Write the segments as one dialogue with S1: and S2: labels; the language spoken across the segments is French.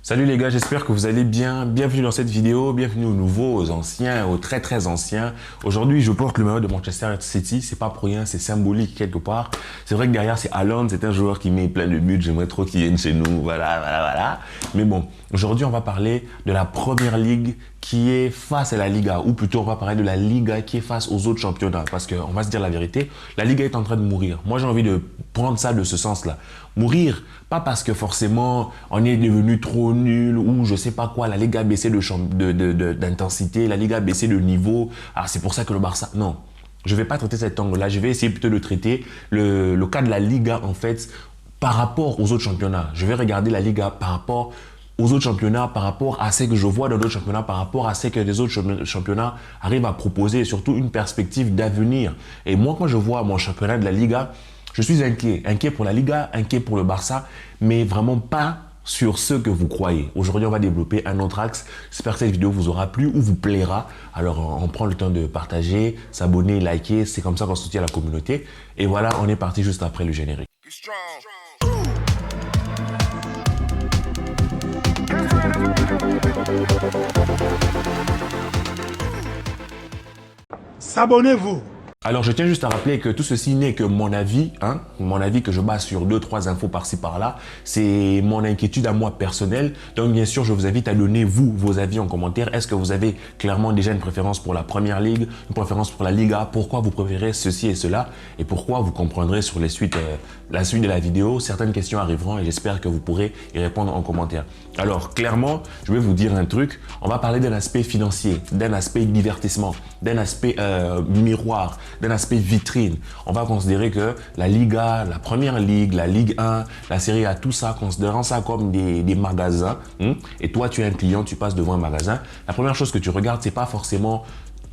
S1: Salut les gars, j'espère que vous allez bien. Bienvenue dans cette vidéo, bienvenue aux nouveaux, aux anciens, aux très anciens. Aujourd'hui, je porte le maillot de Manchester City, c'est pas pour rien, c'est symbolique quelque part. C'est vrai que derrière, c'est Haaland, c'est un joueur qui met plein de buts, j'aimerais trop qu'il vienne chez nous, voilà. Mais bon, aujourd'hui, on va parler de la Première Ligue qui est face à la Liga, ou plutôt on va parler de la Liga qui est face aux autres championnats, parce qu'on va se dire la vérité, la Liga est en train de mourir. Moi, j'ai envie de prendre ça de ce sens-là. Mourir, pas parce que forcément on est devenu trop nul ou je sais pas quoi, la Liga a baissé d'intensité, la Liga a baissé de niveau, ah c'est pour ça que le Barça... Non, je vais pas traiter cet angle-là, je vais essayer plutôt de traiter le cas de la Liga en fait par rapport aux autres championnats. Je vais regarder la Liga par rapport aux autres championnats, par rapport à ce que je vois dans d'autres championnats, par rapport à ce que les autres championnats arrivent à proposer, et surtout une perspective d'avenir. Et moi, quand je vois mon championnat de la Liga, je suis inquiet pour la Liga, inquiet pour le Barça, mais vraiment pas sur ce que vous croyez. Aujourd'hui, on va développer un autre axe. J'espère que cette vidéo vous aura plu ou vous plaira. Alors, on prend le temps de partager, s'abonner, liker. C'est comme ça qu'on soutient la communauté. Et voilà, on est parti juste après le générique.
S2: S'abonnez-vous.
S1: Alors, je tiens juste à rappeler que tout ceci n'est que mon avis que je base sur 2-3 infos par-ci par-là. C'est mon inquiétude à moi personnelle. Donc, bien sûr, je vous invite à donner, vous, vos avis en commentaire. Est-ce que vous avez clairement déjà une préférence pour la Première Ligue, une préférence pour la Liga? Pourquoi vous préférez ceci et cela? Et pourquoi vous comprendrez sur la suite de la vidéo. Certaines questions arriveront et j'espère que vous pourrez y répondre en commentaire. Alors, clairement, je vais vous dire un truc. On va parler d'un aspect financier, d'un aspect divertissement, d'un aspect miroir, d'un aspect vitrine. On va considérer que la Liga, la Première Ligue, la Ligue 1, la Serie A, tout ça, considérant ça comme des magasins, et toi, tu es un client, tu passes devant un magasin, la première chose que tu regardes, c'est pas forcément...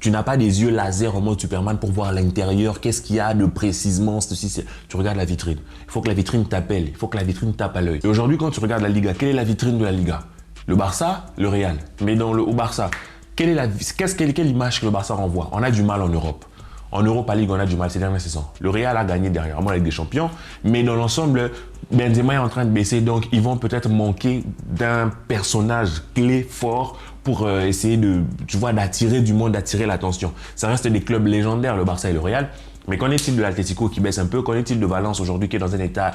S1: Tu n'as pas des yeux laser en mode Superman pour voir l'intérieur, qu'est-ce qu'il y a de précisément, ceci, tu regardes la vitrine. Il faut que la vitrine t'appelle, il faut que la vitrine tape à l'œil. Et aujourd'hui, quand tu regardes la Liga, quelle est la vitrine de la Liga? Le Barça, le Real. Mais au Barça, quelle image que le Barça renvoie? On a du mal en Europe. En Europa League, on a du mal ces dernières saisons. Le Real a gagné dernièrement la Ligue des Champions, mais dans l'ensemble, Benzema est en train de baisser, donc ils vont peut-être manquer d'un personnage clé fort pour essayer d'attirer du monde, d'attirer l'attention. Ça reste des clubs légendaires, le Barça et le Real, mais qu'en est-il de l'Atlético qui baisse un peu? Qu'en est-il de Valence aujourd'hui qui est dans un état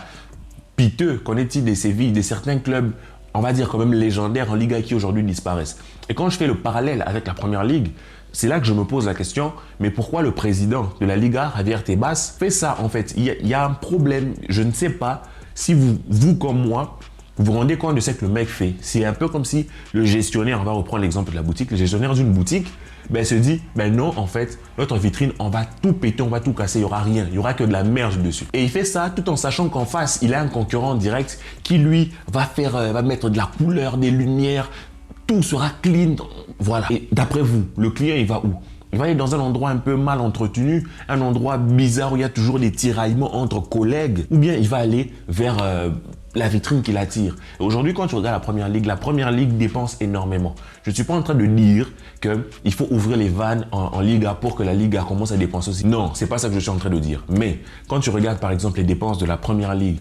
S1: piteux? Qu'en est-il des Séville, de certains clubs, on va dire quand même légendaires en Liga qui aujourd'hui disparaissent? Et quand je fais le parallèle avec la Première Ligue, c'est là que je me pose la question, mais pourquoi le président de la Liga, Javier Tebas, fait ça en fait? Il y a un problème, je ne sais pas si vous comme moi, vous vous rendez compte de ce que le mec fait. C'est un peu comme si le gestionnaire, on va reprendre l'exemple de la boutique, le gestionnaire d'une boutique, se dit, non en fait, notre vitrine, on va tout péter, on va tout casser, il n'y aura rien, il n'y aura que de la merde dessus. Et il fait ça tout en sachant qu'en face, il a un concurrent direct qui lui va mettre de la couleur, des lumières, tout sera clean, voilà. Et d'après vous, le client, il va où? Il va aller dans un endroit un peu mal entretenu, un endroit bizarre où il y a toujours des tiraillements entre collègues, ou bien il va aller vers la vitrine qui l'attire. Et aujourd'hui, quand tu regardes la Première Ligue dépense énormément. Je ne suis pas en train de dire qu'il faut ouvrir les vannes en Liga pour que la Liga commence à dépenser aussi. Non, c'est pas ça que je suis en train de dire. Mais quand tu regardes par exemple les dépenses de la Première Ligue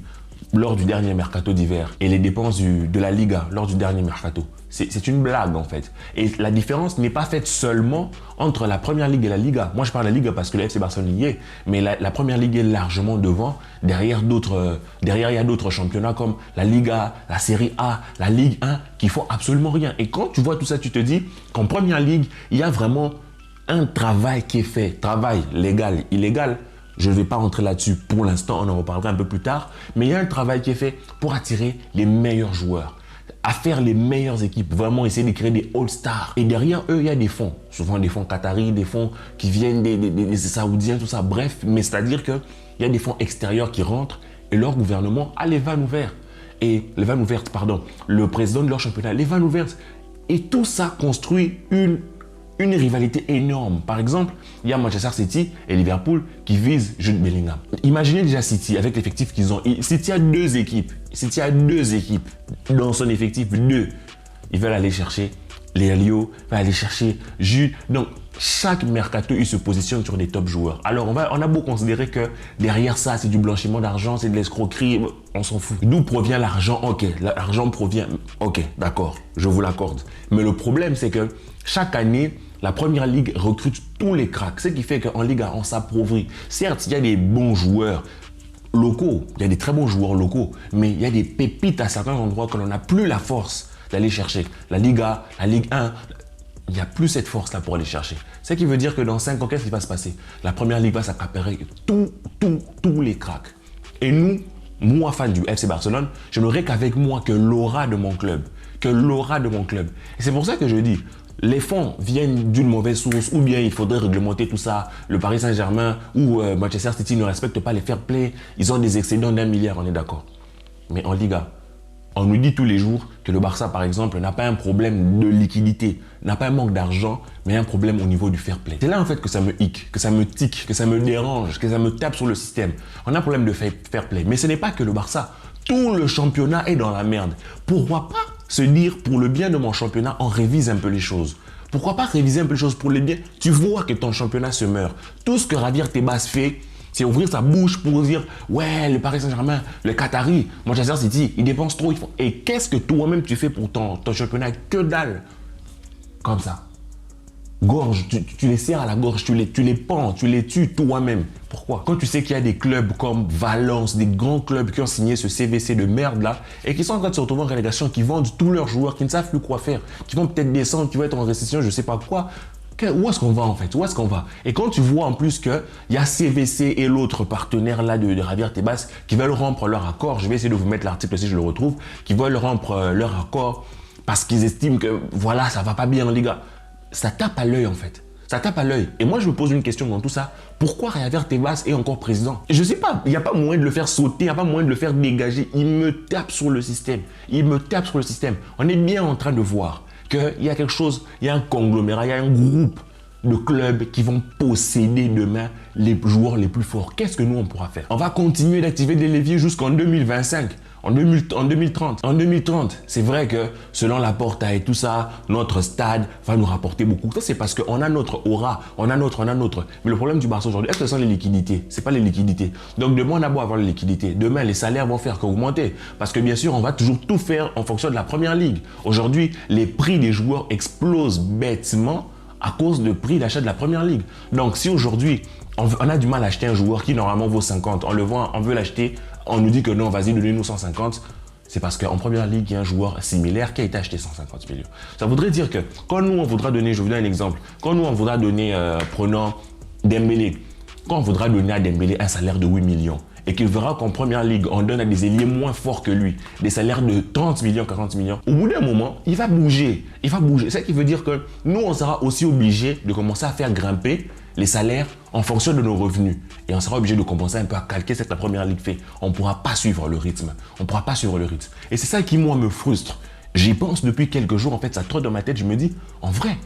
S1: lors du dernier mercato d'hiver et les dépenses de la Liga lors du dernier mercato, c'est une blague en fait. Et la différence n'est pas faite seulement entre la Première Ligue et la Liga. Moi je parle de la Liga parce que le FC Barcelone y est, mais la Première Ligue est largement devant. Derrière il y a d'autres championnats comme la Liga, la Serie A, la Ligue 1 qui font absolument rien. Et quand tu vois tout ça, tu te dis qu'en Première Ligue, il y a vraiment un travail qui est fait. Travail légal, illégal. Je ne vais pas rentrer là-dessus pour l'instant, on en reparlera un peu plus tard. Mais il y a un travail qui est fait pour attirer les meilleurs joueurs, à faire les meilleures équipes, vraiment essayer de créer des All-Stars. Et derrière eux, il y a des fonds, souvent des fonds qataris, des fonds qui viennent des Saoudiens, tout ça. Bref, mais c'est-à-dire qu'il y a des fonds extérieurs qui rentrent et leur gouvernement a les vannes ouvertes. Le président de leur championnat, les vannes ouvertes. Et tout ça construit une rivalité énorme. Par exemple, il y a Manchester City et Liverpool qui visent Jude Bellingham. Imaginez déjà City avec l'effectif qu'ils ont. City a deux équipes dans son effectif, deux. Ils veulent aller chercher Léalio, va aller chercher Jude. Donc, chaque mercato, il se positionne sur des top joueurs. Alors, on a beau considérer que derrière ça, c'est du blanchiment d'argent, c'est de l'escroquerie, on s'en fout. D'où provient l'argent? Ok, l'argent provient, ok, d'accord, je vous l'accorde. Mais le problème, c'est que chaque année, la Première Ligue recrute tous les cracks. Ce qui fait qu'en Ligue 1, on s'appauvrit. Certes, il y a des bons joueurs locaux, il y a des très bons joueurs locaux, mais il y a des pépites à certains endroits que l'on n'a plus la force d'aller chercher. La Ligue A, la Ligue 1, il n'y a plus cette force-là pour aller chercher. Ce qui veut dire que dans 5 ans, qu'est-ce qui va se passer? La Première Ligue va s'accaparer tous les cracks. Et nous, moi, fan du FC Barcelone, je n'aurai qu'avec moi que l'aura de mon club. Que l'aura de mon club. Et c'est pour ça que je dis, les fonds viennent d'une mauvaise source ou bien il faudrait réglementer tout ça. Le Paris Saint-Germain ou Manchester City ne respectent pas les fair play. Ils ont des excédents d'1 milliard, on est d'accord. Mais en Liga, on nous dit tous les jours que le Barça, par exemple, n'a pas un problème de liquidité, n'a pas un manque d'argent, mais un problème au niveau du fair play. C'est là, en fait, que ça me hic, que ça me tique, que ça me dérange, que ça me tape sur le système. On a un problème de fair play. Mais ce n'est pas que le Barça. Tout le championnat est dans la merde. Pourquoi pas se dire, pour le bien de mon championnat, on révise un peu les choses? Pourquoi pas réviser un peu les choses pour le bien? Tu vois que ton championnat se meurt. Tout ce que Javier Tebas fait, c'est ouvrir sa bouche pour dire « Ouais, le Paris Saint-Germain, le Qatari, Manchester City, ils dépensent trop. » Et qu'est-ce que toi-même tu fais pour ton championnat? Que dalle. Comme ça. Gorge, tu les serres à la gorge, tu les pends, tu les tues toi-même. Pourquoi? Quand tu sais qu'il y a des clubs comme Valence, des grands clubs qui ont signé ce CVC de merde là, et qui sont en train de se retrouver en relégation, qui vendent tous leurs joueurs, qui ne savent plus quoi faire, qui vont peut-être descendre, qui vont être en récession, je ne sais pas quoi. Où est-ce qu'on va en fait? Où est-ce qu'on va? Et quand tu vois en plus qu'il y a CVC et l'autre partenaire là de Javier Tebas qui veulent rompre leur accord, je vais essayer de vous mettre l'article si je le retrouve, qui veulent rompre leur accord parce qu'ils estiment que voilà, ça va pas bien en Liga. Ça tape à l'œil en fait. Ça tape à l'œil. Et moi, je me pose une question dans tout ça. Pourquoi Javier Tebas est encore président? Je ne sais pas. Il n'y a pas moyen de le faire sauter. Il n'y a pas moyen de le faire dégager. Il me tape sur le système. Il me tape sur le système. On est bien en train de voir qu'il y a quelque chose, il y a un conglomérat, il y a un groupe de clubs qui vont posséder demain les joueurs les plus forts. Qu'est-ce que nous, on pourra faire? On va continuer d'activer des leviers jusqu'en 2025. En 2030. En 2030, c'est vrai que selon la Porta et tout ça, notre stade va nous rapporter beaucoup. Ça, c'est parce qu'on a notre aura, on a notre. Mais le problème du Barça aujourd'hui, est-ce que ce sont les liquidités? C'est pas les liquidités. Donc demain, on a beau avoir les liquidités. Demain, les salaires vont faire qu'augmenter. Parce que bien sûr, on va toujours tout faire en fonction de la première ligue. Aujourd'hui, les prix des joueurs explosent bêtement à cause du prix d'achat de la première ligue. Donc si aujourd'hui, on a du mal à acheter un joueur qui normalement vaut 50, on le voit, on veut l'acheter, on nous dit que non, vas-y, donnez-nous 150. C'est parce qu'en première ligue, il y a un joueur similaire qui a été acheté 150 millions. Ça voudrait dire que quand nous, on voudra donner, je vous donne un exemple, quand nous, on voudra donner, prenons Dembélé, quand on voudra donner à Dembélé un salaire de 8 millions et qu'il verra qu'en première ligue, on donne à des ailiers moins forts que lui, des salaires de 30 millions, 40 millions, au bout d'un moment, il va bouger. Il va bouger. C'est ça qui veut dire que nous, on sera aussi obligé de commencer à faire grimper les salaires en fonction de nos revenus. Et on sera obligé de commencer un peu à calquer ce que la première ligue fait. On ne pourra pas suivre le rythme. On ne pourra pas suivre le rythme. Et c'est ça qui, moi, me frustre. J'y pense depuis quelques jours. En fait, ça trotte dans ma tête. Je me dis, en vrai,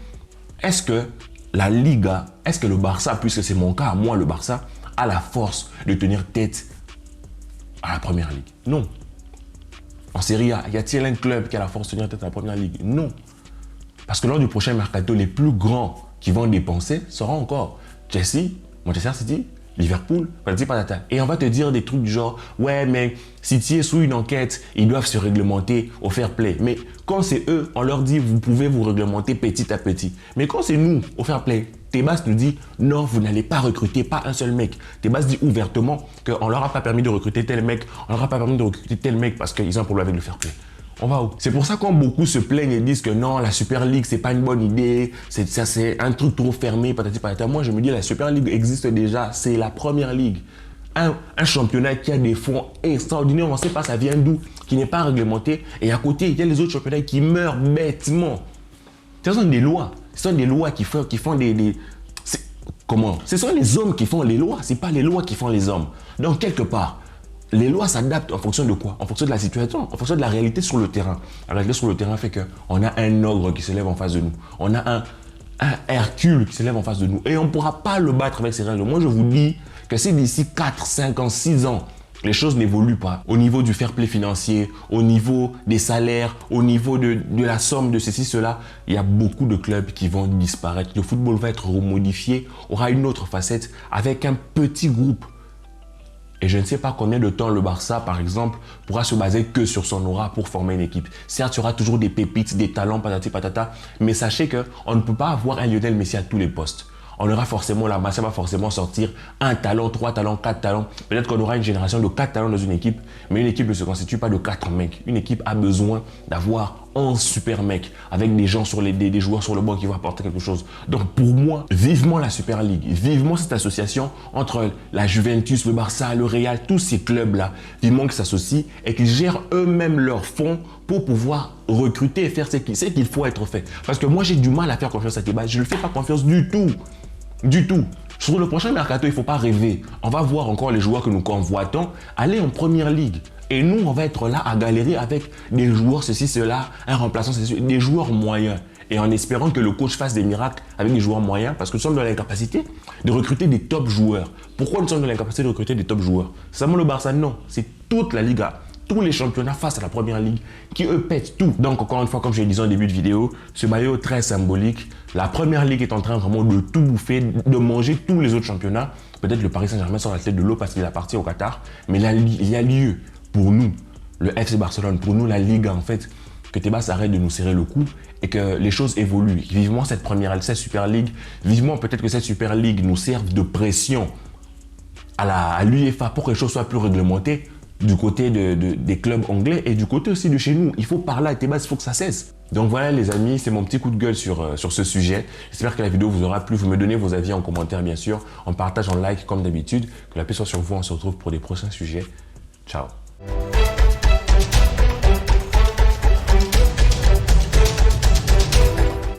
S1: est-ce que la Liga, est-ce que le Barça, puisque c'est mon cas, moi, le Barça, a la force de tenir tête à la première ligue? Non. En Serie A, y a-t-il un club qui a la force de tenir tête à la première ligue? Non. Parce que lors du prochain mercato, les plus grands qui vont dépenser seront encore Chelsea, Manchester City, Liverpool, patata. Et on va te dire des trucs du genre, ouais, mais City est sous une enquête, ils doivent se réglementer au fair play. Mais quand c'est eux, on leur dit, vous pouvez vous réglementer petit à petit. Mais quand c'est nous, au fair play, Tebas nous dit, non, vous n'allez pas recruter pas un seul mec. Tebas dit ouvertement qu'on ne leur a pas permis de recruter tel mec, on ne leur a pas permis de recruter tel mec parce qu'ils ont un problème avec le fair play. On va où? C'est pour ça quand beaucoup se plaignent et disent que non, la Super League, c'est pas une bonne idée, c'est un truc trop fermé, patati patata. Moi, je me dis, la Super League existe déjà, c'est la première ligue. Un championnat qui a des fonds extraordinaires, on ne sait pas ça vient d'où, qui n'est pas réglementé. Et à côté, il y a les autres championnats qui meurent bêtement. Ce sont des lois. Ce sont des lois qui font comment? Ce sont les hommes qui font les lois, ce n'est pas les lois qui font les hommes. Donc, quelque part, les lois s'adaptent en fonction de quoi? En fonction de la situation, en fonction de la réalité sur le terrain. La réalité sur le terrain fait qu'on a un ogre qui se lève en face de nous. On a un Hercule qui se lève en face de nous. Et on ne pourra pas le battre avec ces règles. Moi, je vous dis que si d'ici 4, 5 ans, 6 ans, les choses n'évoluent pas. Au niveau du fair play financier, au niveau des salaires, au niveau de la somme de ceci, cela, il y a beaucoup de clubs qui vont disparaître. Le football va être remodifié, aura une autre facette avec un petit groupe. Et je ne sais pas combien de temps le Barça, par exemple, pourra se baser que sur son aura pour former une équipe. Certes, il y aura toujours des pépites, des talents, patati patata, mais sachez qu'on ne peut pas avoir un Lionel Messi à tous les postes. On aura forcément, la masse va forcément sortir un talent, 3 talents, 4 talents. Peut-être qu'on aura une génération de 4 talents dans une équipe, mais une équipe ne se constitue pas de 4 mecs. Une équipe a besoin d'avoir 11 super mecs avec des gens des joueurs sur le banc qui vont apporter quelque chose. Donc pour moi, vivement la Super League, vivement cette association entre la Juventus, le Barça, le Real, tous ces clubs-là, vivement qu'ils s'associent et qu'ils gèrent eux-mêmes leurs fonds pour pouvoir recruter et faire ce qu'il faut être fait. Parce que moi, j'ai du mal à faire confiance à Tebas. Je ne lui fais pas confiance du tout. Du tout. Sur le prochain mercato, il ne faut pas rêver. On va voir encore les joueurs que nous convoitons aller en première ligue. Et nous, on va être là à galérer avec des joueurs, ceci, cela, un remplaçant, ceci, des joueurs moyens. Et en espérant que le coach fasse des miracles avec des joueurs moyens, parce que nous sommes dans l'incapacité de recruter des top joueurs. Pourquoi nous sommes dans l'incapacité de recruter des top joueurs? Seulement le Barça, non. C'est toute la Liga. Tous les championnats face à la première ligue qui eux pètent tout. Donc encore une fois, comme je l'ai dit en début de vidéo, ce maillot très symbolique, la première ligue est en train vraiment de tout bouffer, de manger tous les autres championnats. Peut-être le Paris Saint-Germain sort la tête de l'eau parce qu'il est parti au Qatar, mais là, il y a lieu pour nous, le FC Barcelone, pour nous la Liga en fait, que Tebas arrête de nous serrer le cou et que les choses évoluent. Vivement cette Super League, vivement peut-être que cette Super League nous serve de pression à l'UEFA pour que les choses soient plus réglementées du côté des clubs anglais et du côté aussi de chez nous. Il faut parler à Tebas, il faut que ça cesse. Donc voilà les amis, c'est mon petit coup de gueule sur ce sujet. J'espère que la vidéo vous aura plu. Vous me donnez vos avis en commentaire bien sûr, en partage, en like comme d'habitude. Que la paix soit sur vous, on se retrouve pour des prochains sujets. Ciao.